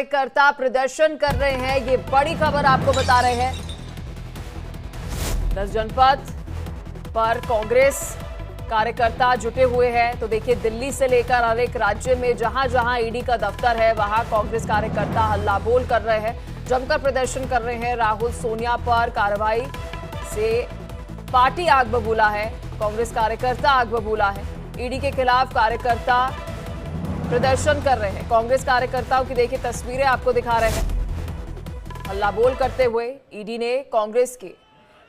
कार्यकर्ता प्रदर्शन कर रहे हैं, ये बड़ी खबर आपको बता रहे हैं। 10 जनपद पर कांग्रेस कार्यकर्ता जुटे हुए हैं। तो देखिए, दिल्ली से लेकर हर एक राज्य में जहां जहां ईडी का दफ्तर है वहां कांग्रेस कार्यकर्ता हल्ला बोल कर रहे हैं, जमकर प्रदर्शन कर रहे हैं। राहुल सोनिया पर कार्रवाई से पार्टी आग बबूला है, कांग्रेस कार्यकर्ता आग बबूला है। ईडी के खिलाफ कार्यकर्ता प्रदर्शन कर रहे हैं। कांग्रेस कार्यकर्ताओं की देखिए तस्वीरें आपको दिखा रहे हैं। हल्ला बोल करते हुए ईडी ने कांग्रेस के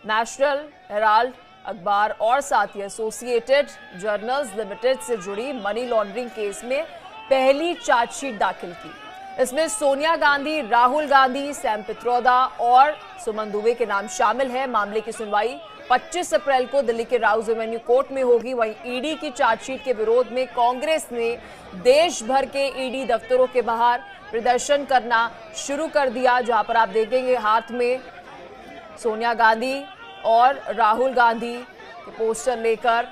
नेशनल हेराल्ड अखबार और साथ ही एसोसिएटेड जर्नल्स लिमिटेड से जुड़ी मनी लॉन्ड्रिंग केस में पहली चार्जशीट दाखिल की। इसमें सोनिया गांधी, राहुल गांधी, सैम पित्रोदा और सुमन दुबे के नाम शामिल है। मामले की सुनवाई 25 अप्रैल को दिल्ली के राउज एवेन्यू कोर्ट में होगी। वहीं ईडी की चार्जशीट के विरोध में कांग्रेस ने देश भर के ईडी दफ्तरों के बाहर प्रदर्शन करना शुरू कर दिया, जहां पर आप देखेंगे हाथ में सोनिया गांधी और राहुल गांधी के पोस्टर लेकर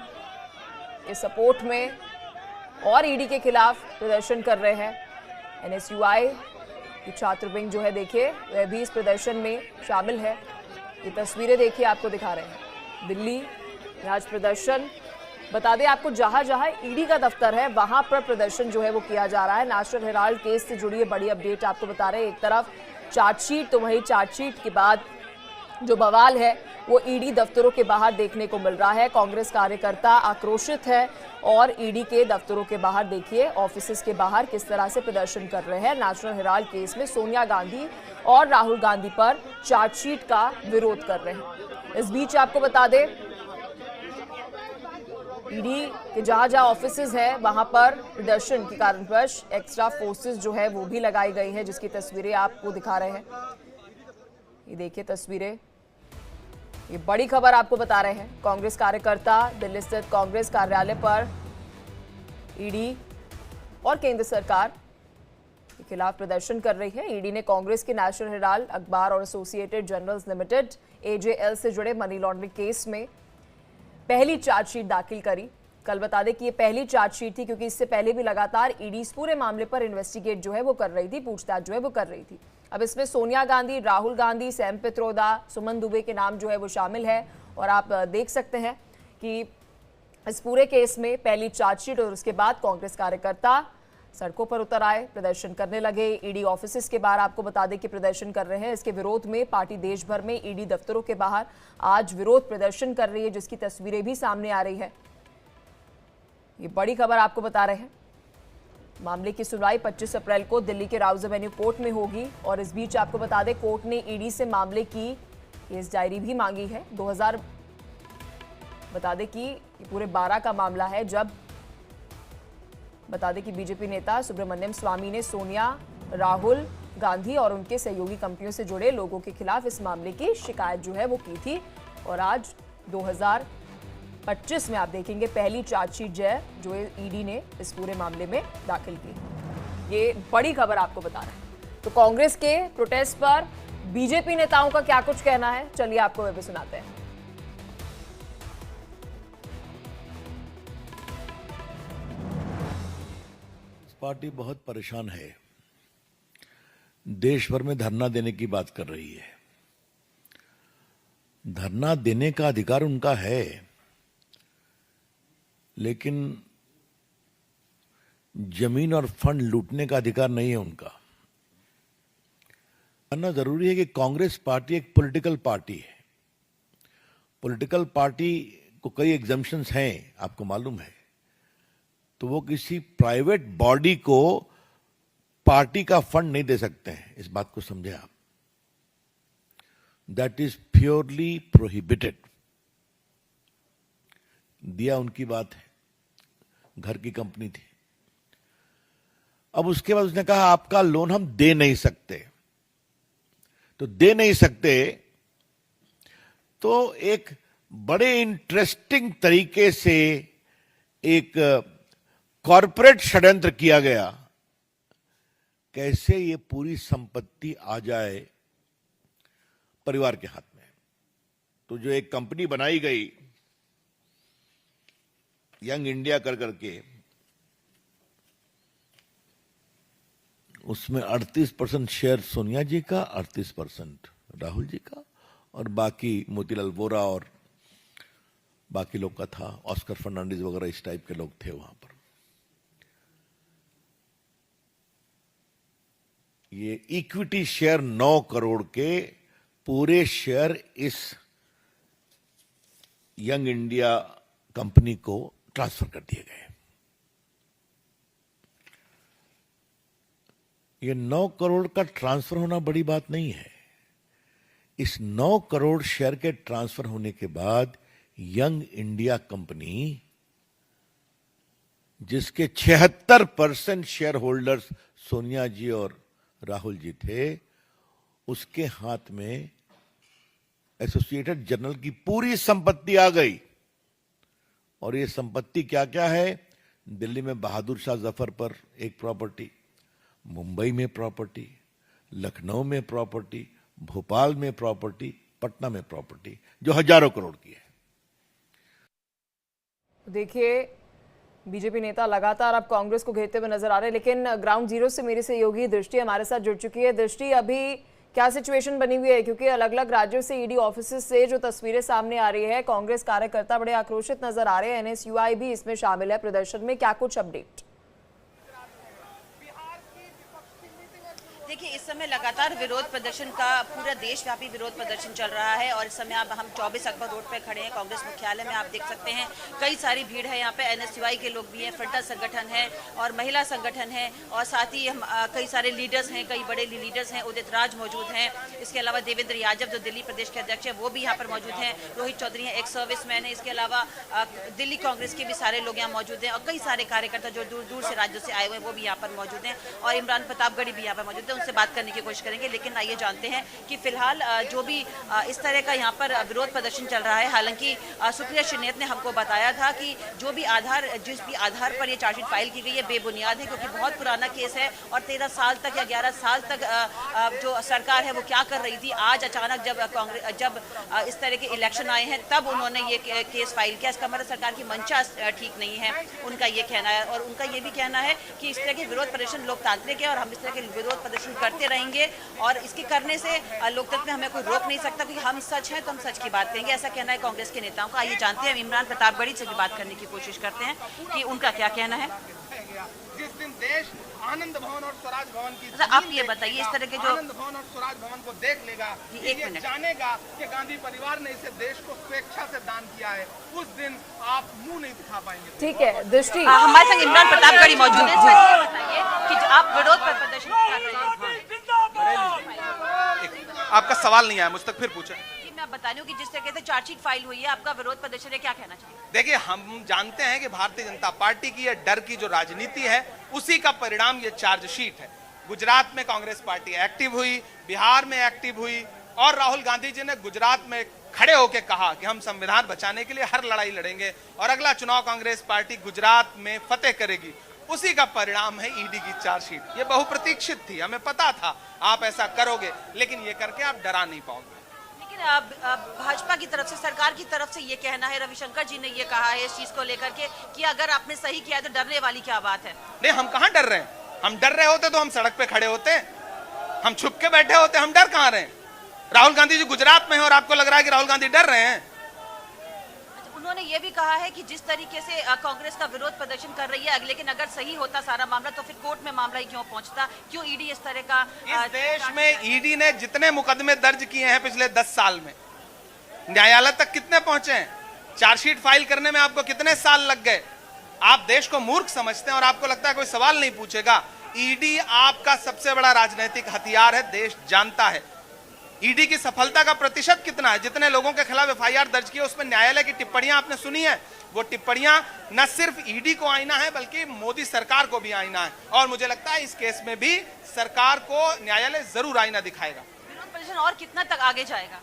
इस सपोर्ट में और ईडी के खिलाफ प्रदर्शन कर रहे हैं। एनएसयूआई की छात्र विंग जो है देखिए वह भी इस प्रदर्शन में शामिल है। ये तस्वीरें देखिए आपको दिखा रहे हैं दिल्ली में आज प्रदर्शन। बता दें आपको, जहां जहां ईडी का दफ्तर है वहां पर प्रदर्शन जो है वो किया जा रहा है। नेशनल हेराल्ड केस से जुड़ी बड़ी अपडेट आपको बता रहे हैं। एक तरफ चार्जशीट, तो वहीं चार्जशीट के बाद जो बवाल है वो ईडी दफ्तरों के बाहर देखने को मिल रहा है। कांग्रेस कार्यकर्ता आक्रोशित है और ईडी के दफ्तरों के बाहर देखिए, ऑफिसेस के बाहर किस तरह से प्रदर्शन कर रहे हैं। नेशनल हेराल्ड केस में सोनिया गांधी और राहुल गांधी पर चार्जशीट का विरोध कर रहे हैं। इस बीच आपको बता दें, ईडी के जहां जहां ऑफिसेज है वहां पर प्रदर्शन के कारणवश एक्स्ट्रा फोर्सेस जो है वो भी लगाई गई है, जिसकी तस्वीरें आपको दिखा रहे हैं। ये देखिए तस्वीरें, ये बड़ी खबर आपको बता रहे हैं। कांग्रेस कार्यकर्ता दिल्ली स्थित कांग्रेस कार्यालय पर ईडी और केंद्र सरकार के खिलाफ प्रदर्शन कर रही है। ईडी ने कांग्रेस के नेशनल हेराल्ड अखबार और एसोसिएटेड जर्नल्स लिमिटेड एजेएल से जुड़े मनी लॉन्ड्रिंग केस में पहली चार्जशीट दाखिल करी। कल बता दें कि ये पहली चार्जशीट थी, क्योंकि इससे पहले भी लगातार ईडी इस पूरे मामले पर इन्वेस्टिगेट जो है वो कर रही थी, पूछताछ जो है वो कर रही थी। अब इसमें सोनिया गांधी, राहुल गांधी, सैम पित्रोदा, सुमन दुबे के नाम जो है वो शामिल है। और आप देख सकते हैं कि इस पूरे केस में पहली चार्जशीट और उसके बाद कांग्रेस कार्यकर्ता सड़कों पर उतर आए, प्रदर्शन करने लगे। ईडी ऑफिसेस के बाहर आपको बता दें कि प्रदर्शन कर रहे हैं। इसके विरोध में पार्टी देश भर में ईडी दफ्तरों के बाहर आज विरोध प्रदर्शन कर रही है, जिसकी तस्वीरें भी सामने आ रही है। ये बड़ी खबर आपको बता रहे हैं। मामले की सुनवाई 25 अप्रैल को दिल्ली के राउज एवेन्यू कोर्ट में होगी। और इस बीच आपको बता दें, कोर्ट ने ईडी से मामले की केस डायरी भी मांगी है। बता दें कि ये पूरे 12 का मामला है, जब बता दें कि बीजेपी नेता सुब्रमण्यम स्वामी ने सोनिया, राहुल गांधी और उनके सहयोगी कंपनियों से जुड़े लोगों के खिलाफ इस मामले की शिकायत जो है वो की थी। और आज 2025 में आप देखेंगे पहली चार्जशीट जो ईडी ने इस पूरे मामले में दाखिल की। ये बड़ी खबर आपको बता रहे हैं। तो कांग्रेस के प्रोटेस्ट पर बीजेपी नेताओं का क्या कुछ कहना है, चलिए आपको वह भी सुनाते हैं। पार्टी बहुत परेशान है, देश भर में धरना देने की बात कर रही है। धरना देने का अधिकार उनका है, लेकिन जमीन और फंड लूटने का अधिकार नहीं है उनका। जानना जरूरी है कि कांग्रेस पार्टी एक पॉलिटिकल पार्टी है। पॉलिटिकल पार्टी को कई एग्जम्पशंस हैं, आपको मालूम है। तो वो किसी प्राइवेट बॉडी को पार्टी का फंड नहीं दे सकते हैं, इस बात को समझे आप। That is purely prohibited. दिया उनकी बात है, घर की कंपनी थी। अब उसके बाद उसने कहा आपका लोन हम दे नहीं सकते। तो दे नहीं सकते तो एक बड़े इंटरेस्टिंग तरीके से एक कॉरपोरेट षड्यंत्र किया गया, कैसे ये पूरी संपत्ति आ जाए परिवार के हाथ में। तो जो एक कंपनी बनाई गई यंग इंडिया कर करके, उसमें 38% शेयर सोनिया जी का, 38% राहुल जी का, और बाकी मोतीलाल वोरा और बाकी लोग का था, ऑस्कर फर्नांडिस वगैरह इस टाइप के लोग थे वहां पर। ये इक्विटी शेयर 9 करोड़ के पूरे शेयर इस यंग इंडिया कंपनी को ट्रांसफर कर दिए गए। ये 9 करोड़ का ट्रांसफर होना बड़ी बात नहीं है। इस 9 करोड़ शेयर के ट्रांसफर होने के बाद यंग इंडिया कंपनी, जिसके 76% शेयर होल्डर्स सोनिया जी और राहुल जी थे, उसके हाथ में एसोसिएटेड जर्नल की पूरी संपत्ति आ गई। और ये संपत्ति क्या क्या है? दिल्ली में बहादुर शाह जफर पर एक प्रॉपर्टी, मुंबई में प्रॉपर्टी, लखनऊ में प्रॉपर्टी, भोपाल में प्रॉपर्टी, पटना में प्रॉपर्टी, जो हजारों करोड़ की है। देखिए, बीजेपी नेता लगातार अब कांग्रेस को घेरते हुए नजर आ रहे हैं, लेकिन ग्राउंड जीरो से मेरे सहयोगी दृष्टि हमारे साथ जुड़ चुकी है। दृष्टि, अभी क्या सिचुएशन बनी हुई है? क्योंकि अलग अलग राज्यों से ईडी ऑफिस से जो तस्वीरें सामने आ रही है, कांग्रेस कार्यकर्ता बड़े आक्रोशित नजर आ रहे हैं, एनएसयूआई भी इसमें शामिल है प्रदर्शन में, क्या कुछ अपडेट? देखिए, इस समय लगातार विरोध प्रदर्शन का पूरा देशव्यापी विरोध प्रदर्शन चल रहा है और इस समय अब हम 24 अकबर रोड पर खड़े हैं, कांग्रेस मुख्यालय में। आप देख सकते हैं कई सारी भीड़ है यहाँ पे। एनएसयूआई के लोग भी हैं, फ्रंटल संगठन है और महिला संगठन है, और साथ ही हम कई सारे लीडर्स हैं, कई बड़े लीडर्स हैं। उदित राज मौजूद हैं, इसके अलावा देवेंद्र यादव जो दिल्ली प्रदेश के अध्यक्ष है वो भी यहाँ पर मौजूद हैं, रोहित चौधरी हैं, एक्स सर्विसमैन है, इसके अलावा दिल्ली कांग्रेस के भी सारे लोग यहाँ मौजूद हैं, और कई सारे कार्यकर्ता जो दूर दूर से राज्यों से आए हुए हैं वो भी यहाँ पर मौजूद हैं, और इमरान प्रतापगढ़ी भी यहाँ पर मौजूद है। उनसे बात करने की कोशिश करेंगे, लेकिन आइए जानते हैं कि फिलहाल जो भी इस तरह का यहाँ पर विरोध प्रदर्शन चल रहा है। हालांकि सुप्रिया श्रीनेत ने हमको बताया था कि जो भी जिस भी आधार पर ये चार्जशीट फाइल की गई है बेबुनियाद है, क्योंकि बहुत पुराना केस है और 13 साल तक या 11 साल तक जो सरकार है वो क्या कर रही थी। आज अचानक जब इस तरह के इलेक्शन आए हैं तब उन्होंने ये केस फाइल किया। इसका मतलब सरकार की मंशा ठीक नहीं है, उनका ये कहना है। और उनका ये भी कहना है कि इस तरह के विरोध प्रदर्शन लोकतांत्रिक है और हम इस तरह के विरोध प्रदर्शन करते रहेंगे, और इसके करने से लोकतंत्र में हमें कोई रोक नहीं सकता, क्योंकि हम सच हैं तो हम सच की बात करेंगे, ऐसा कहना है कांग्रेस के नेताओं का। आइए जानते हैं, इमरान प्रतापगढ़ी से भी बात करने की कोशिश करते हैं कि उनका क्या कहना है। जिस दिन देश आनंद भवन और स्वराज भवन की, आप ये बताइए, इस तरह के जो आनंद भवन और स्वराज भवन को देख लेगा, ये जानेगा कि गांधी परिवार ने इसे देश को स्वेच्छा से दान किया है, उस दिन आप मुंह नहीं दिखा पाएंगे। ठीक है दृष्टि, हमारे संग इमरान प्रतापगढ़ी मौजूद है। बताइए कि आप विरोध पर प्रदर्शन कर रहे हैं। आपका सवाल नहीं आया, मुझ तक फिर पूछे। मैं बता रही हूँ कि जिस तरह से चार्जशीट फाइल हुई है, आपका विरोध प्रदर्शन है, क्या कहना चाहिए? देखिए, हम जानते हैं कि भारतीय जनता पार्टी की ये डर की जो राजनीति है उसी का परिणाम ये चार्जशीट है। गुजरात में कांग्रेस पार्टी एक्टिव हुई, बिहार में एक्टिव हुई, और राहुल गांधी जी ने गुजरात में खड़े होकर कहा कि हम संविधान बचाने के लिए हर लड़ाई लड़ेंगे और अगला चुनाव कांग्रेस पार्टी गुजरात में फतेह करेगी। उसी का परिणाम है ईडी की चार्जशीट। ये बहुप्रतीक्षित थी, हमें पता था आप ऐसा करोगे, लेकिन ये करके आप डरा नहीं पाओगे। भाजपा की तरफ से, सरकार की तरफ से ये कहना है, रविशंकर जी ने ये कहा है इस चीज को लेकर के कि अगर आपने सही किया तो डरने वाली क्या बात है। नहीं, हम कहां डर रहे हैं। हम डर रहे होते तो हम सड़क पे खड़े होते, हम छुप के बैठे होते। हम डर कहां रहे हैं? राहुल गांधी जी गुजरात में है और आपको लग रहा है कि राहुल गांधी डर रहे हैं। उन्होंने ये भी कहा है कि जिस तरीके से कांग्रेस का विरोध प्रदर्शन कर रही है, लेकिन अगर सही होता सारा मामला तो फिर कोर्ट में मामला ही क्यों पहुंचता, क्यों ईडी इस तरह का। इस देश में ईडी ने जितने मुकदमे दर्ज किए हैं पिछले 10 साल में, न्यायालय तक कितने पहुंचे हैं? चार्जशीट फाइल करने में आपको कितने साल लग गए? आप देश को मूर्ख समझते हैं और आपको लगता है कोई सवाल नहीं पूछेगा। ईडी आपका सबसे बड़ा राजनीतिक हथियार है, देश जानता है। ईडी की सफलता का प्रतिशत कितना है? जितने लोगों के खिलाफ एफआईआर दर्ज की है उसमें न्यायालय की टिप्पणियां आपने सुनी है। वो टिप्पणियां न सिर्फ ईडी को आईना है बल्कि मोदी सरकार को भी आईना है, और मुझे लगता है इस केस में भी सरकार को न्यायालय जरूर आईना दिखाएगा। विरोध प्रदर्शन और कितना तक आगे जाएगा?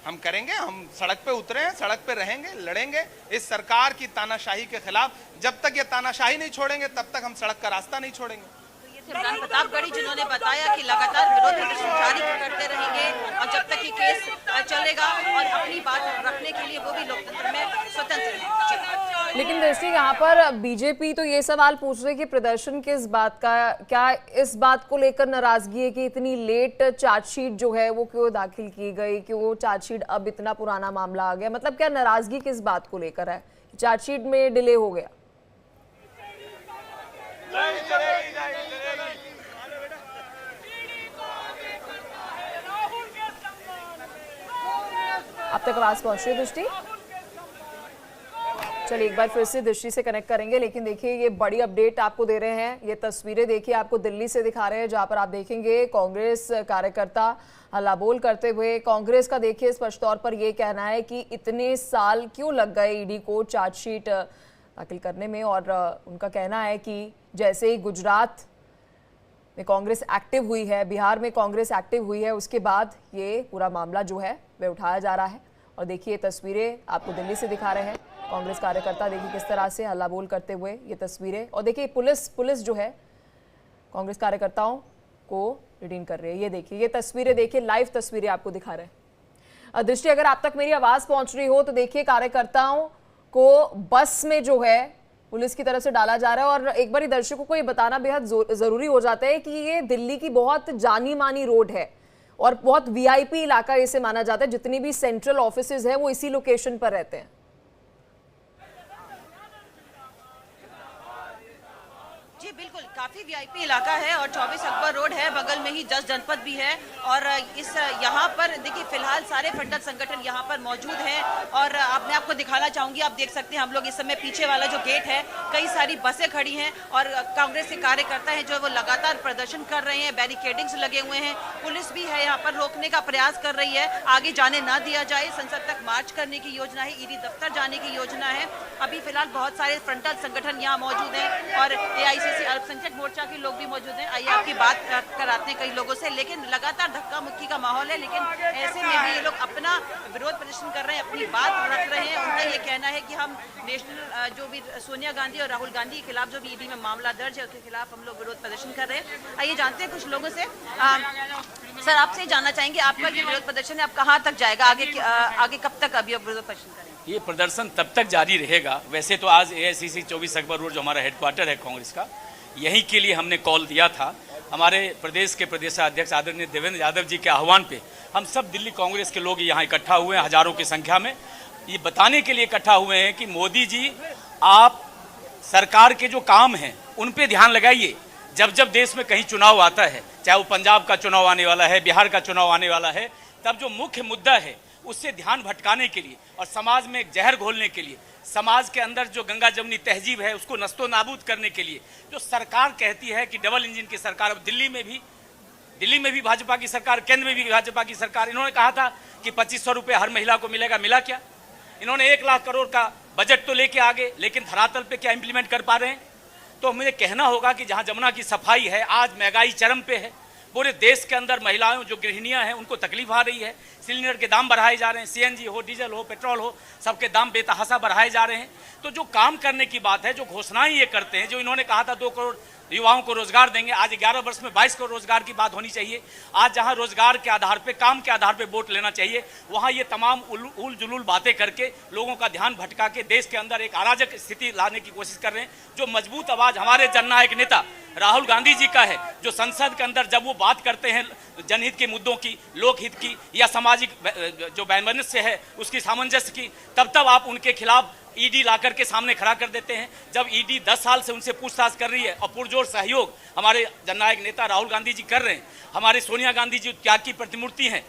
हम करेंगे, हम सड़क पे उतरे हैं, सड़क पे रहेंगे, लड़ेंगे इस सरकार की तानाशाही के खिलाफ। जब तक ये तानाशाही नहीं छोड़ेंगे तब तक हम सड़क का रास्ता नहीं छोड़ेंगे। तो ये थे इमरान प्रतापगढ़ी, जिन्होंने बताया कि लगातार विरोध प्रदर्शन जारी करते रहेंगे और जब तक ये केस चलेगा, और अपनी बात रखने के लिए वो भी लोकतंत्र में स्वतंत्र है। लेकिन दृष्टि यहाँ पर बीजेपी तो ये सवाल पूछ रही है कि प्रदर्शन किस बात का, क्या इस बात को लेकर नाराजगी है कि इतनी लेट चार्जशीट जो है वो क्यों दाखिल की गई, क्यों चार्जशीट अब इतना पुराना मामला आ गया, मतलब क्या नाराजगी किस बात को लेकर है, चार्जशीट में डिले हो गया? अब तक आवाज पहुंच रही दृष्टि? चलिए एक बार फिर से दृष्टि से कनेक्ट करेंगे, लेकिन देखिए ये बड़ी अपडेट आपको दे रहे हैं। ये तस्वीरें देखिए आपको दिल्ली से दिखा रहे हैं, जहां पर आप देखेंगे कांग्रेस कार्यकर्ता हल्ला बोल करते हुए। कांग्रेस का देखिए स्पष्ट तौर पर ये कहना है कि इतने साल क्यों लग गए ईडी को चार्जशीट दाखिल करने में, और उनका कहना है कि जैसे ही गुजरात में कांग्रेस एक्टिव हुई है, बिहार में कांग्रेस एक्टिव हुई है, उसके बाद ये पूरा मामला जो है वह उठाया जा रहा है। और देखिए तस्वीरें आपको दिल्ली से दिखा रहे हैं, कांग्रेस कार्यकर्ता देखिए किस तरह से हल्ला बोल करते हुए ये तस्वीरें, और देखिए पुलिस जो है कांग्रेस कार्यकर्ताओं को डिटेन कर रही है। ये देखिए ये तस्वीरें, देखिए लाइव तस्वीरें आपको दिखा रहे हैं। दृष्टि अगर आप तक मेरी आवाज पहुंच रही हो तो देखिए कार्यकर्ताओं को बस में जो है पुलिस की तरफ से डाला जा रहा है। और एक बार दर्शकों को ये बताना बेहद जरूरी हो जाता है कि ये दिल्ली की बहुत जानी मानी रोड है और बहुत वीआईपी इलाका इसे माना जाता है। जितनी भी सेंट्रल ऑफिसेज है वो इसी लोकेशन पर रहते हैं। जी बिल्कुल, काफी वीआईपी इलाका है और 24 अकबर रोड है, बगल में ही 10 जनपद भी है। और इस यहाँ पर देखिए फिलहाल सारे फ्रंटल संगठन यहाँ पर मौजूद हैं। और मैं आपको दिखाना चाहूंगी, आप देख सकते हैं हम लोग इस समय पीछे वाला जो गेट है, कई सारी बसें खड़ी हैं और कांग्रेस के कार्यकर्ता हैं जो वो लगातार प्रदर्शन कर रहे हैं, बैरिकेडिंग्स लगे हुए हैं, पुलिस भी है यहाँ पर रोकने का प्रयास कर रही है, आगे जाने ना दिया जाए। संसद तक मार्च करने की योजना है, ईडी दफ्तर जाने की योजना है। अभी फिलहाल बहुत सारे फ्रंटल संगठन यहाँ मौजूद हैं और AICC अल्पसंख्यक मोर्चा के लोग भी मौजूद हैं। आइए आपकी बात कराते हैं कई लोगों से, लेकिन लगातार धक्का मुक्की का माहौल है। लेकिन ऐसे में भी ये लोग अपना विरोध प्रदर्शन कर रहे हैं, अपनी बात रख रहे हैं। उनका ये कहना है कि हम नेशनल जो भी सोनिया गांधी और राहुल गांधी के खिलाफ जो भी ईडी में मामला दर्ज है उसके खिलाफ हम लोग विरोध प्रदर्शन कर रहे हैं। आइए जानते हैं कुछ लोगों से। सर आपसे जानना चाहेंगे, आपका जो विरोध प्रदर्शन है आप कहाँ तक जाएगा, आगे कब तक अभी आप विरोध प्रदर्शन करेंगे? ये प्रदर्शन तब तक जारी रहेगा। वैसे तो आज AICC 24 अकबर रोड जो हमारा हेडक्वार्टर है कांग्रेस का, यहीं के लिए हमने कॉल दिया था। हमारे प्रदेश के प्रदेशाध्यक्ष आदरणीय देवेंद्र यादव जी के आह्वान पे हम सब दिल्ली कांग्रेस के लोग यहाँ इकट्ठा हुए हैं, हजारों की संख्या में। ये बताने के लिए इकट्ठा हुए हैं कि मोदी जी आप सरकार के जो काम हैं उन पे ध्यान लगाइए। जब जब देश में कहीं चुनाव आता है, चाहे वो पंजाब का चुनाव आने वाला है, बिहार का चुनाव आने वाला है, तब जो मुख्य मुद्दा है उससे ध्यान भटकाने के लिए और समाज में एक जहर घोलने के लिए, समाज के अंदर जो गंगा जमुनी तहजीब है उसको नस्तो नाबूद करने के लिए जो सरकार कहती है कि डबल इंजन की सरकार, अब दिल्ली में भी भाजपा की सरकार, केंद्र में भी भाजपा की सरकार। इन्होंने कहा था कि 2500 रुपये हर महिला को मिलेगा, मिला क्या? इन्होंने 1 लाख करोड़ का बजट तो लेके आगे, लेकिन धरातल पे क्या इंप्लीमेंट कर पा रहे हैं? तो मुझे कहना होगा कि जहां जमुना की सफाई है, आज महंगाई चरम पे है, पूरे देश के अंदर महिलाओं जो गृहिणियां हैं उनको तकलीफ आ रही है, सिलेंडर के दाम बढ़ाए जा रहे हैं, CNG हो, डीजल हो, पेट्रोल हो, सबके दाम बेतहाशा बढ़ाए जा रहे हैं। तो जो काम करने की बात है, जो घोषणाएं ये करते हैं, जो इन्होंने कहा था 2 करोड़ युवाओं को रोजगार देंगे, आज 11 वर्ष में 22 करोड़ रोजगार की बात होनी चाहिए। आज जहां रोजगार के आधार पे, काम के आधार पे वोट लेना चाहिए, वहां ये तमाम उल जुलूल बातें करके लोगों का ध्यान भटका के देश के अंदर एक अराजक स्थिति लाने की कोशिश कर रहे हैं। जो मजबूत आवाज हमारे जननायक नेता राहुल गांधी जी का है, जो संसद के अंदर जब वो बात करते हैं जनहित के मुद्दों की, लोकहित की या सामाजिक जो वैमनस्य है उसकी सामंजस्य की, तब आप उनके खिलाफ ईडी लाकर के सामने खड़ा कर देते हैं। जब ईडी 10 साल से उनसे पूछताछ कर रही है और पुरजोर सहयोग हमारे जननायक नेता राहुल गांधी जी कर रहे हैं, हमारे सोनिया गांधी जी त्याग की प्रतिमूर्ति हैं,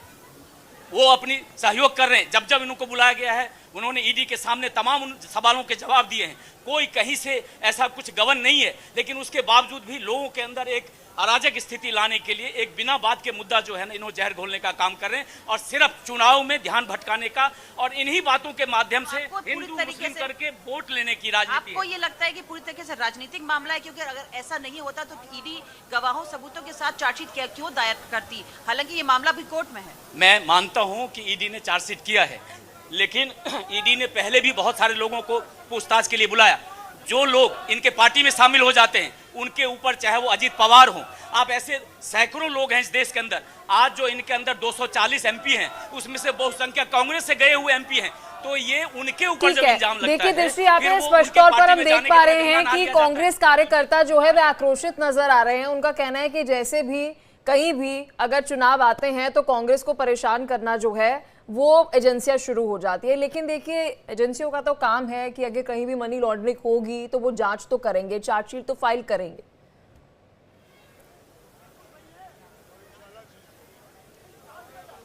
वो अपनी सहयोग कर रहे हैं। जब जब इनको बुलाया गया है उन्होंने ईडी के सामने तमाम उन सवालों के जवाब दिए हैं। कोई कहीं से ऐसा कुछ गबन नहीं है, लेकिन उसके बावजूद भी लोगों के अंदर एक अराजक स्थिति लाने के लिए एक बिना बात के मुद्दा जो है ना, इन्होंने जहर घोलने का काम कर रहे हैं और सिर्फ चुनाव में ध्यान भटकाने का और इन्हीं बातों के माध्यम से हिंदू मुस्लिम करके वोट लेने की राजनीति। आपको ये लगता है कि पूरी तरीके से राजनीतिक मामला है? क्योंकि अगर ऐसा नहीं होता तो ईडी गवाहों सबूतों के साथ चार्जशीट क्यों दायर करती? हालांकि ये मामला भी कोर्ट में है। मैं मानता हूं कि ईडी ने चार्जशीट किया है, लेकिन ईडी ने पहले भी बहुत सारे लोगों को पूछताछ के लिए बुलाया। जो लोग इनके पार्टी में शामिल हो जाते हैं उनके ऊपर, चाहे वो अजीत पवार हो, आप ऐसे सैकड़ों लोग हैं इस देश के अंदर। आज जो इनके अंदर 240 MP हैं, उसमें से बहुसंख्यक कांग्रेस से गए हुए MP हैं। तो ये उनके ऊपर ठीक जब है, इल्जाम लगता देखिए है, दृष्टि यहाँ फिर पे वो स्पष्ट उनके तौर पर पार्टी हम में देख जाने पा के रहे लिए हैं मेहमान आ कि दिया जाता है। कांग्रेस कार्यकर्ता जो है वे आक्रोशित नजर आ रहे हैं। उनका कहना है कि जैसे भी कहीं भी अगर चुनाव आते हैं तो कांग्रेस को परेशान करना जो है वो एजेंसियां शुरू हो जाती है। लेकिन देखिए एजेंसियों का तो काम है कि अगर कहीं भी मनी लॉन्ड्रिंग होगी तो वो जांच तो करेंगे, चार्जशीट तो फाइल करेंगे।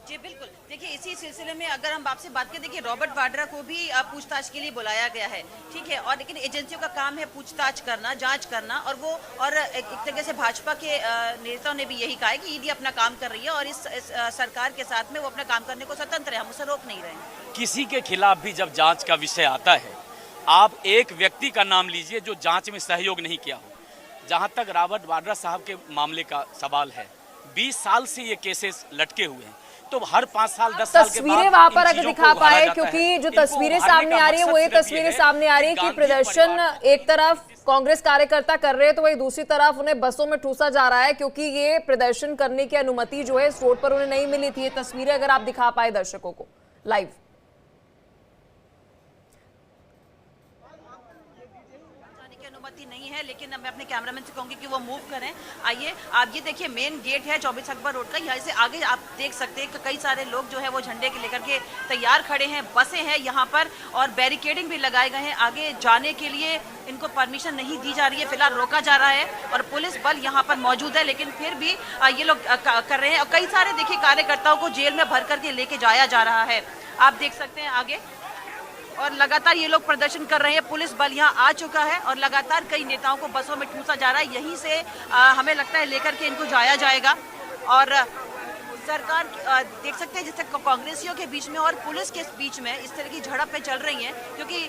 जी बिल्कुल, देखिए इसी सिलसिले में अगर हम आपसे बात करें, देखिए रॉबर्ट वाड्रा को भी पूछताछ के लिए बुलाया गया है, ठीक है, और लेकिन एजेंसियों का काम है पूछताछ करना, जांच करना, और वो और एक तरह से भाजपा के नेताओं ने भी यही कहा है कि ईडी अपना काम कर रही है और इस सरकार के साथ में वो अपना काम करने को स्वतंत्र है, हम उसे रोक नहीं रहे हैं। किसी के खिलाफ भी जब जांच का विषय आता है, आप एक व्यक्ति का नाम लीजिए जो जांच में सहयोग नहीं किया हो। जहां तक रॉबर्ट वाड्रा साहब के मामले का सवाल है, 20 साल से ये केसेस लटके हुए हैं, तो हर 5 साल 10 साल के बाद तस्वीरें वहां पर इन अगर चीजों दिखा को उभारा पाए, जाता क्योंकि है। जो इनको तस्वीरें उभारने सामने का आ रही है वो ये मकसद सिर्फ तस्वीरें है सामने आ रही है कि गांधी प्रदर्शन परिवार- एक तरफ कांग्रेस कार्यकर्ता कर रहे हैं तो वही दूसरी तरफ उन्हें बसों में ठूसा जा रहा है, क्योंकि ये प्रदर्शन करने की अनुमति जो है इस रोड पर उन्हें नहीं मिली थी। ये तस्वीरें अगर आप दिखा पाए दर्शकों को लाइव। की अनुमति नहीं है, लेकिन मैं अपने कैमरामैन से कहूंगी कि वो मूव करें। आइए आप ये देखिए मेन गेट है 24 अकबर रोड का, यहाँ से आगे आप देख सकते हैं कि कई सारे लोग जो है वो झंडे के लेकर के तैयार खड़े हैं, बसें हैं यहाँ पर और बैरिकेडिंग भी लगाए गए हैं। आगे जाने के लिए इनको परमिशन नहीं दी जा रही है, फिलहाल रोका जा रहा है और पुलिस बल यहाँ पर मौजूद है, लेकिन फिर भी ये लोग कर रहे हैं। और कई सारे देखिए कार्यकर्ताओं को जेल में भर करके लेके जाया जा रहा है, आप देख सकते हैं आगे, और लगातार ये लोग प्रदर्शन कर रहे हैं। पुलिस बल यहाँ आ चुका है और लगातार कई नेताओं को बसों में ठूसा जा रहा है, यहीं से हमें लगता है लेकर के इनको जाया जाएगा। और सरकार देख सकते हैं जिससे कांग्रेसियों के बीच में और पुलिस के बीच में इस तरह की झड़पें चल रही हैं, क्योंकि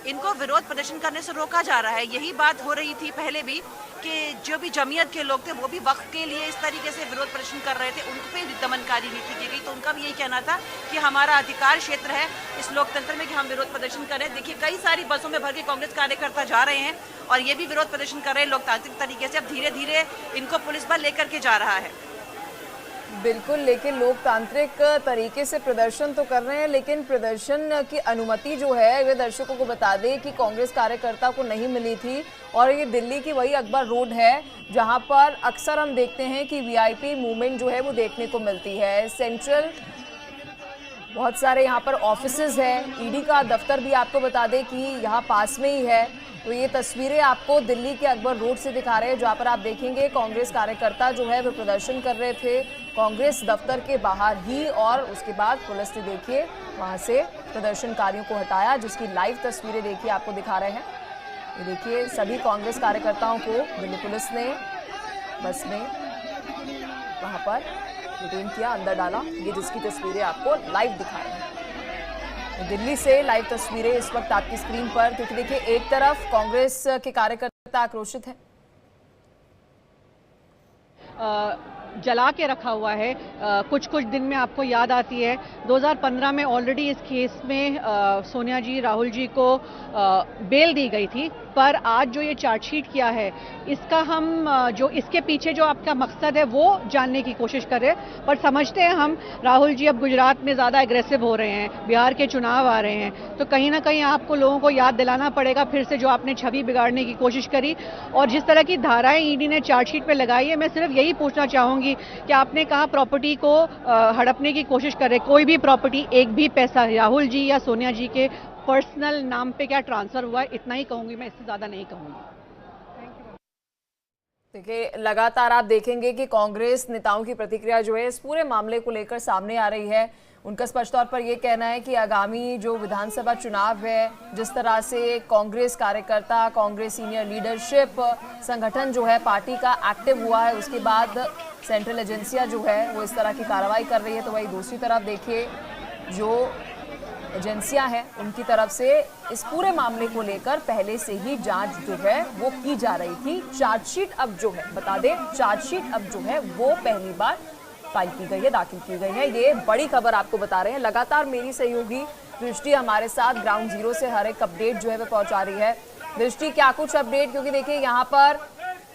इनको विरोध प्रदर्शन करने से रोका जा रहा है। यही बात हो रही थी पहले भी कि जो भी जमीयत के लोग थे वो भी वक्त के लिए इस तरीके से विरोध प्रदर्शन कर रहे थे, उन पर दमनकारी नीति की गई, तो उनका भी यही कहना था कि हमारा अधिकार क्षेत्र है इस लोकतंत्र में कि हम विरोध प्रदर्शन करें। देखिए कई सारी बसों में भर के कांग्रेस कार्यकर्ता जा रहे हैं और ये भी विरोध प्रदर्शन कर रहे हैं लोकतांत्रिक तरीके से। अब धीरे धीरे इनको पुलिस बल लेकर के जा रहा है। बिल्कुल, लेकिन लोकतांत्रिक तरीके से प्रदर्शन तो कर रहे हैं, लेकिन प्रदर्शन की अनुमति जो है वे दर्शकों को बता दें कि कांग्रेस कार्यकर्ता को नहीं मिली थी। और ये दिल्ली की वही अकबर रोड है जहां पर अक्सर हम देखते हैं कि वीआईपी मूवमेंट जो है वो देखने को मिलती है। सेंट्रल बहुत सारे यहाँ पर ऑफिसेज है, ईडी का दफ्तर भी आपको बता दें कि यहाँ पास में ही है। तो ये तस्वीरें आपको दिल्ली के अकबर रोड से दिखा रहे हैं जहाँ पर आप देखेंगे कांग्रेस कार्यकर्ता जो है वो प्रदर्शन कर रहे थे कांग्रेस दफ्तर के बाहर ही, और उसके बाद पुलिस ने देखिए वहाँ से प्रदर्शनकारियों को हटाया, जिसकी लाइव तस्वीरें देखिए आपको दिखा रहे हैं। ये देखिए सभी कांग्रेस कार्यकर्ताओं को दिल्ली पुलिस ने बस में वहाँ पर डिटेन किया, अंदर डाला। ये जिसकी तस्वीरें आपको लाइव दिखा रहे हैं दिल्ली से, लाइव तस्वीरें इस वक्त आपकी स्क्रीन पर, क्योंकि देखिए एक तरफ कांग्रेस के कार्यकर्ता आक्रोशित है, जला के रखा हुआ है। कुछ दिन में आपको याद आती है 2015 में ऑलरेडी इस केस में सोनिया जी, राहुल जी को बेल दी गई थी, पर आज जो ये चार्जशीट किया है इसका हम जो इसके पीछे जो आपका मकसद है वो जानने की कोशिश कर रहे हैं। पर समझते हैं हम राहुल जी अब गुजरात में ज़्यादा एग्रेसिव हो रहे हैं, बिहार के चुनाव आ रहे हैं, तो कहीं ना कहीं आपको लोगों को याद दिलाना पड़ेगा फिर से जो आपने छवि बिगाड़ने की कोशिश करी। और जिस तरह की धाराएं ईडी ने चार्जशीट पे लगाई है, मैं सिर्फ यही पूछना चाहूँगी कि आपने कहा प्रॉपर्टी को हड़पने की कोशिश कर रहे, कोई भी प्रॉपर्टी, एक भी पैसा राहुल जी या सोनिया जी के पर्सनल नाम पे क्या ट्रांसफर हुआ है, इतना ही कहूंगी मैं, इससे ज्यादा नहीं कहूंगी। देखिए लगातार आप देखेंगे कि कांग्रेस नेताओं की प्रतिक्रिया जो है इस पूरे मामले को लेकर सामने आ रही है। उनका स्पष्ट तौर पर यह कहना है कि आगामी जो विधानसभा चुनाव है, जिस तरह से कांग्रेस कार्यकर्ता, कांग्रेस सीनियर लीडरशिप संगठन जो है पार्टी का एक्टिव हुआ है, उसके बाद सेंट्रल एजेंसियां जो है वो इस तरह की कार्रवाई कर रही है, तो वही दूसरी तरफ देखिए जो एजेंसियां हैं उनकी तरफ से इस पूरे मामले को लेकर पहले से ही जांच जो है वो की जा रही थी। चार्जशीट अब जो है, बता दें, चार्जशीट अब जो है वो पहली बार फाइल की गई है, दाखिल की गई है। ये बड़ी खबर आपको बता रहे हैं। लगातार मेरी सहयोगी दृष्टि हमारे साथ ग्राउंड जीरो से हर एक अपडेट जो है वो पहुंचा रही है। दृष्टि, क्या कुछ अपडेट, क्योंकि देखिए यहाँ पर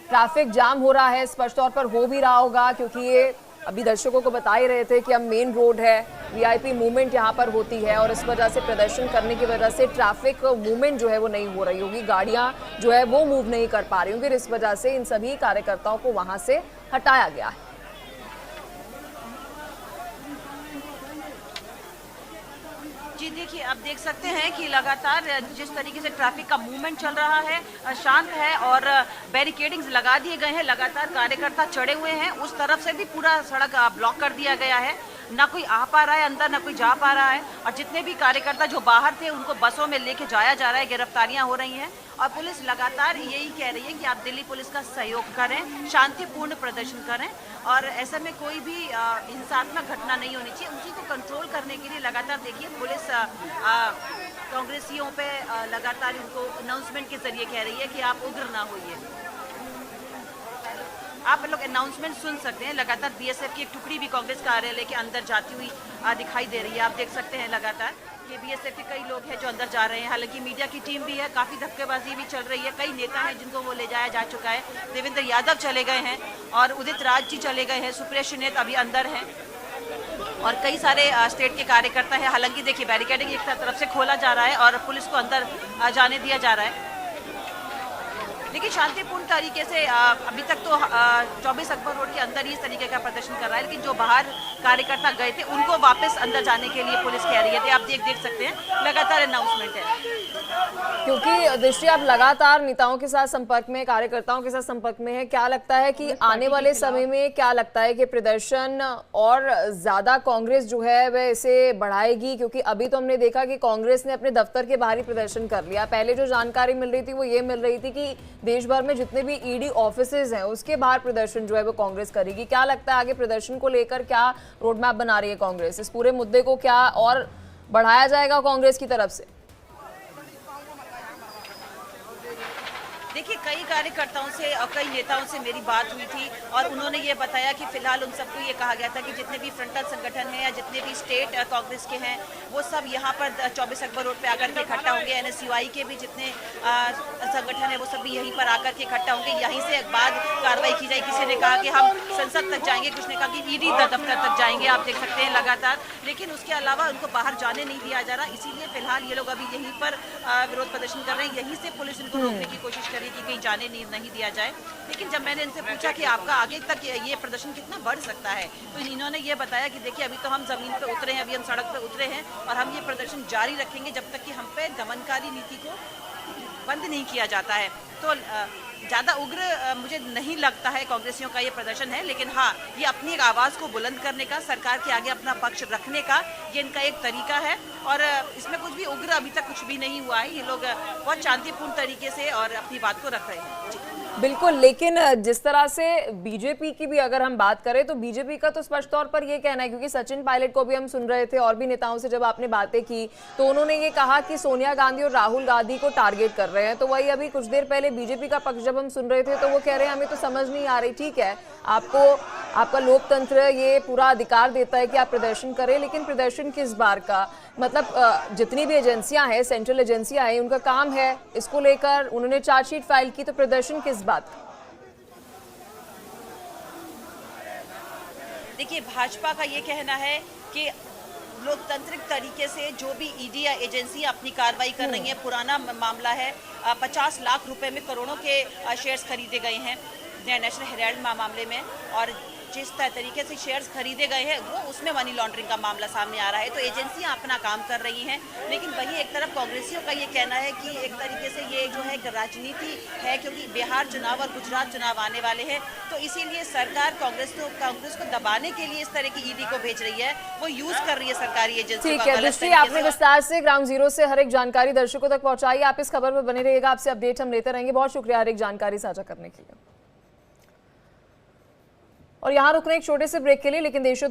ट्रैफिक जाम हो रहा है, स्पष्ट तौर पर हो भी रहा होगा क्योंकि ये अभी दर्शकों को बता ही रहे थे कि अब मेन रोड है, वीआईपी मूवमेंट यहाँ पर होती है और इस वजह से प्रदर्शन करने की वजह से ट्रैफिक मूवमेंट जो है वो नहीं हो रही होगी, गाड़ियाँ जो है वो मूव नहीं कर पा रही होंगी। इस वजह से इन सभी कार्यकर्ताओं को वहाँ से हटाया गया है। जी देखिए, आप देख सकते हैं कि लगातार जिस तरीके से ट्रैफिक का मूवमेंट चल रहा है शांत है और बैरिकेडिंग्स लगा दिए गए हैं, लगातार कार्यकर्ता चढ़े हुए हैं। उस तरफ से भी पूरा सड़क ब्लॉक कर दिया गया है, ना कोई आ पा रहा है अंदर, ना कोई जा पा रहा है। और जितने भी कार्यकर्ता जो बाहर थे उनको बसों में लेके जाया जा रहा है, गिरफ्तारियां हो रही हैं और पुलिस लगातार यही कह रही है कि आप दिल्ली पुलिस का सहयोग करें, शांतिपूर्ण प्रदर्शन करें और ऐसे में कोई भी हिंसात्मक घटना नहीं होनी चाहिए। उसी को कंट्रोल करने के लिए लगातार देखिए पुलिस कांग्रेसियों पे लगातार उनको अनाउंसमेंट के जरिए कह रही है कि आप उग्र ना होइए। आप लोग अनाउंसमेंट सुन सकते हैं, लगातार बीएसएफ की एक टुकड़ी भी कांग्रेस कार्यालय के अंदर जाती हुई दिखाई दे रही है। आप देख सकते हैं लगातार कि बीएसएफ के कई लोग हैं जो अंदर जा रहे हैं। हालांकि मीडिया की टीम भी है, काफ़ी धक्केबाजी भी चल रही है। कई नेता हैं जिनको वो ले जाया जा चुका है। देवेंद्र यादव चले गए हैं और उदित राज जी चले गए हैं, सुप्रिया शिनेत अभी अंदर हैं और कई सारे स्टेट के कार्यकर्ता हैं। हालांकि देखिए बैरिकेडिंग एक तरफ से खोला जा रहा है और पुलिस को अंदर जाने दिया जा रहा है, लेकिन शांतिपूर्ण तरीके से अभी तक तो 24 अकबर रोड के अंदर ही इस तरीके का प्रदर्शन कर रहा है। लेकिन जो बाहर कार्यकर्ता गए थे उनको वापस अंदर जाने के लिए पुलिस कह रही है। आप देख सकते हैं लगातार अनाउंसमेंट है, क्योंकि दृष्टि आप लगातार नेताओं के साथ संपर्क में, कार्यकर्ताओं के साथ संपर्क में है। क्या लगता है कि आने वाले समय में क्या लगता है कि प्रदर्शन और ज्यादा कांग्रेस जो है वह इसे बढ़ाएगी? क्योंकि अभी तो हमने देखा कि कांग्रेस ने अपने दफ्तर के बाहर ही प्रदर्शन कर लिया। पहले जो जानकारी मिल रही थी वो ये मिल रही थी कि देश भर में जितने भी ईडी ऑफिसेज हैं उसके बाहर प्रदर्शन जो है वो कांग्रेस करेगी। क्या लगता है आगे प्रदर्शन को लेकर क्या रोड मैप बना रही है कांग्रेस? इस पूरे मुद्दे को क्या और बढ़ाया जाएगा कांग्रेस की तरफ से? देखिए, कई कार्यकर्ताओं से और कई नेताओं से मेरी बात हुई थी और उन्होंने ये बताया कि फिलहाल उन सबको ये कहा गया था कि जितने भी फ्रंटल संगठन हैं या जितने भी स्टेट कांग्रेस के हैं वो सब यहाँ पर 24 अकबर रोड पे आकर के इकट्ठा होंगे। एनएसयूआई के भी जितने संगठन हैं वो सब भी यहीं पर आकर के इकट्ठा होंगे, यहीं से बाद कार्रवाई की जाए। किसी ने कहा कि हम संसद तक जाएंगे, कुछ ने कहा कि ईडी दफ्तर तक जाएंगे। आप देख सकते हैं लगातार, लेकिन उसके अलावा उनको बाहर जाने नहीं दिया जा रहा। इसीलिए फिलहाल ये लोग अभी यहीं पर विरोध प्रदर्शन कर रहे हैं। यहीं से पुलिस इनको रोकने की कोशिश कर रही कि कहीं जाने नहीं दिया जाए। लेकिन जब मैंने इनसे पूछा कि आपका आगे तक ये प्रदर्शन कितना बढ़ सकता है, तो इन्होंने ये बताया कि देखिए अभी तो हम जमीन पे उतरे हैं, अभी हम सड़क पे उतरे हैं और हम ये प्रदर्शन जारी रखेंगे जब तक कि हम पे दमनकारी नीति को बंद नहीं किया जाता है। तो ज़्यादा उग्र मुझे नहीं लगता है कांग्रेसियों का ये प्रदर्शन है, लेकिन हाँ, ये अपनी एक आवाज़ को बुलंद करने का, सरकार के आगे अपना पक्ष रखने का ये इनका एक तरीका है और इसमें कुछ भी उग्र अभी तक कुछ भी नहीं हुआ है। ये लोग बहुत शांतिपूर्ण तरीके से और अपनी बात को रख रहे हैं। जी बिल्कुल, लेकिन जिस तरह से बीजेपी की भी अगर हम बात करें तो बीजेपी का तो स्पष्ट तौर पर ये कहना है, क्योंकि सचिन पायलट को भी हम सुन रहे थे और भी नेताओं से जब आपने बातें की तो उन्होंने ये कहा कि सोनिया गांधी और राहुल गांधी को टारगेट कर रहे हैं। तो वही अभी कुछ देर पहले बीजेपी का पक्ष जब हम सुन रहे थे तो वो कह रहे हैं हमें तो समझ नहीं आ रही। ठीक है, आपका लोकतंत्र ये पूरा अधिकार देता है कि आप प्रदर्शन करें, लेकिन प्रदर्शन किस बार का? मतलब जितनी भी एजेंसियां हैं, सेंट्रल एजेंसियां हैं, उनका काम है इसको लेकर, उन्होंने चार्जशीट फाइल की, तो प्रदर्शन किस बात का? देखिए, भाजपा का ये कहना है कि लोकतांत्रिक तरीके से जो भी ईडी या एजेंसी अपनी कार्रवाई कर रही है, पुराना मामला है, 50 लाख रुपए में करोड़ों के शेयर्स खरीदे गए हैं नेशनल हेराल्ड मामले में, और जिस तरीके से शेयर्स खरीदे गए हैं वो उसमें मनी लॉन्ड्रिंग का मामला सामने आ रहा है। तो एजेंसियां अपना काम कर रही हैं, लेकिन वहीं एक तरफ कांग्रेसियों का ये कहना है कि एक तरीके से ये जो है एक राजनीति है, क्योंकि बिहार चुनाव और गुजरात चुनाव आने वाले हैं, तो इसीलिए सरकार कांग्रेस को दबाने के लिए इस तरह की ईडी को भेज रही है, वो यूज कर रही है सरकारी एजेंसी। ठीक है दृष्टि, आपने विस्तार से ग्राउंड जीरो से हर एक जानकारी दर्शकों तक पहुंचाई। आप इस खबर पर बने रहिएगा, आपसे अपडेट हम लेते रहेंगे। बहुत शुक्रिया हर एक जानकारी साझा करने के लिए। और यहाँ रुक रहे एक छोटे से ब्रेक के लिए, लेकिन देशों